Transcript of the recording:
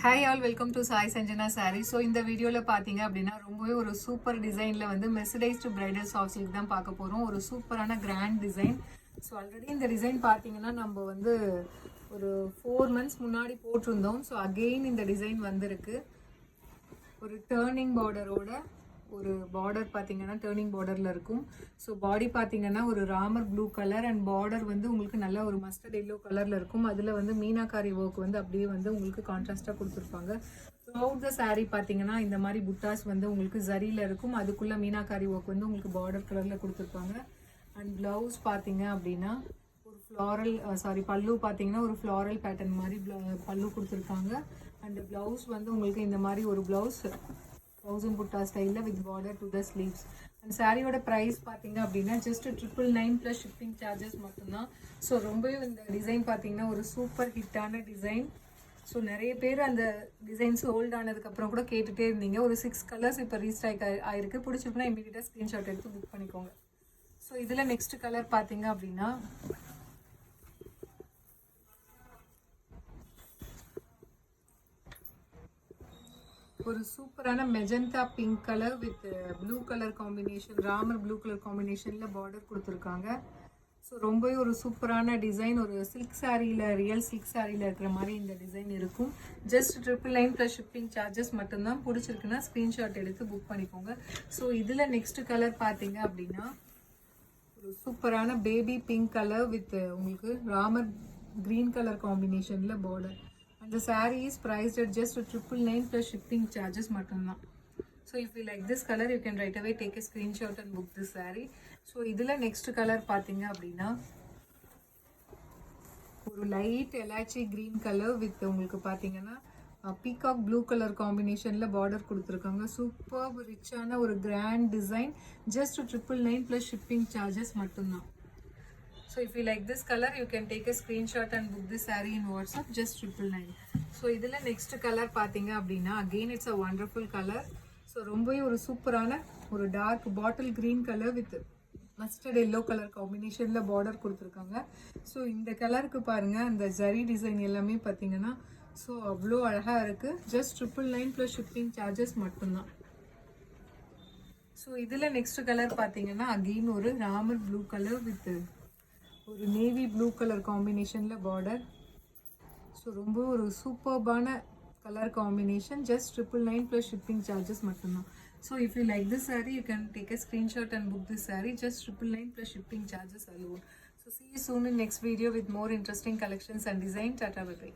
Hi all, welcome to Sai Sanjana sorry. So இந்த வீடியோவில் பார்த்தீங்க அப்படின்னா ரொம்பவே ஒரு சூப்பர் டிசைனில் வந்து மெர்சடைஸ்டு பிரைடல் சாஃப்ட் சில்க் தான் பார்க்க போகிறோம். ஒரு சூப்பரான கிராண்ட் டிசைன். ஸோ ஆல்ரெடி இந்த டிசைன் பார்த்தீங்கன்னா நம்ம வந்து ஒரு 4 months முன்னாடி போட்டிருந்தோம். ஸோ அகெயின் இந்த டிசைன் வந்திருக்கு. ஒரு டேர்னிங் பார்டரோட ஒரு பார்டர் பார்த்தீங்கன்னா டேர்னிங் பார்டரில் இருக்கும். ஸோ பாடி பார்த்தீங்கன்னா ஒரு Ramar blue colour and border வந்து உங்களுக்கு நல்ல ஒரு மஸ்டர்ட் எல்லோ கலரில் இருக்கும். அதில் வந்து மீனாக்காரி ஒர்க் வந்து அப்படியே வந்து உங்களுக்கு கான்ட்ராஸ்டாக கொடுத்துருப்பாங்க. த்ரூஅவுட் த சாரீ பார்த்தீங்கன்னா இந்த மாதிரி புட்டாஸ் வந்து உங்களுக்கு ஜரியில் இருக்கும். அதுக்குள்ளே மீனாக்காரி ஒர்க் வந்து உங்களுக்கு பார்டர் கலரில் கொடுத்துருப்பாங்க. அண்ட் ப்ளவுஸ் பார்த்தீங்க அப்படின்னா ஒரு ஃப்ளாரல் பல்லு பார்த்தீங்கன்னா ஒரு ஃப்ளாரல் பேட்டர்ன் மாதிரி பல்லு கொடுத்துருக்காங்க. அண்ட் ப்ளவுஸ் வந்து உங்களுக்கு இந்த மாதிரி ஒரு ப்ளவுஸ் 1000 புட்டா ஸ்டைலில் with border to the sleeves. And சாரியோட ப்ரைஸ் பார்த்தீங்க அப்படின்னா ஜஸ்ட் 999 ப்ளஸ் ஷிப்பிங் சார்ஜஸ் மட்டும்தான். ஸோ ரொம்பவே இந்த டிசைன் பார்த்தீங்கன்னா ஒரு சூப்பர் ஹிட்டான டிசைன். ஸோ நிறைய பேர் அந்த டிசைன்ஸ் ஹோல்ட் ஆனதுக்கப்புறம் கூட கேட்டுகிட்டே இருந்தீங்க. ஒரு 6 கலர்ஸ் இப்போ ரீஸ்டாக் ஆயிருக்கு. பிடிச்சிருக்குன்னா இமீடியட்டாக ஸ்க்ரீன்ஷாட் எடுத்து புக் பண்ணிக்கோங்க. ஸோ இதில் நெக்ஸ்ட் கலர் பார்த்தீங்க அப்படின்னா ஒரு சூப்பரான magenta pink colour with blue colour combination, Ramar blue colour காம்பினேஷனில் பார்டர் கொடுத்துருக்காங்க. ஸோ ரொம்பவே ஒரு சூப்பரான டிசைன். ஒரு சில்க் சாரியில், ரியல் சில்க் சாரியில் இருக்கிற மாதிரி இந்த டிசைன் இருக்கும். ஜஸ்ட் 999 ப்ளஸ் ஷிப்பிங் சார்ஜஸ் மட்டும்தான். பிடிச்சிருக்குன்னா ஸ்க்ரீன்ஷாட் எடுத்து புக் பண்ணிக்கோங்க. ஸோ இதில் நெக்ஸ்ட் கலர் பார்த்தீங்க அப்படின்னா ஒரு சூப்பரான பேபி பிங்க் கலர் வித் உங்களுக்கு ராமர் க்ரீன் கலர் காம்பினேஷனில் border. And the saree is priced at just 999 plus shipping charges மட்டும்தான். So if you like this color, you can right away take a screenshot and book this saree. So இதில் next color பார்த்தீங்க அப்படின்னா ஒரு light elaichi green color with உங்களுக்கு பார்த்தீங்கன்னா peacock blue colour காம்பினேஷனில் border கொடுத்துருக்காங்க. Super ரிச்சான ஒரு grand design. Just 999 plus shipping charges மட்டும்தான். So if you like this color, you can take a screenshot and book this saree in WhatsApp, just 999. So இதில் next color பார்த்தீங்க அப்படின்னா again it's a wonderful color. So ரொம்பவே ஒரு சூப்பரான ஒரு dark bottle green colour with mustard yellow colour காம்பினேஷனில் border கொடுத்துருக்காங்க. So இந்த கலருக்கு பாருங்கள், அந்த ஜரி டிசைன் எல்லாமே பார்த்தீங்கன்னா ஸோ அவ்வளோ அழகாக இருக்குது. ஜஸ்ட் 999 ப்ளஸ் ஷிப்பிங் சார்ஜஸ் மட்டும்தான். ஸோ இதில் நெக்ஸ்ட் கலர் பார்த்தீங்கன்னா அகெயின் ஒரு ராமர் ப்ளூ கலர் வித் ஒரு நேவி ப்ளூ கலர் காம்பினேஷனில் பார்டர். ஸோ ரொம்ப ஒரு சூப்பர்பான colour combination. Just 999 plus shipping charges மட்டும்தான். So if you like this saree, you can take a screenshot and book this saree, just 999 plus shipping charges alone. So see you soon in next video with more interesting collections and design. Tata, bye bye.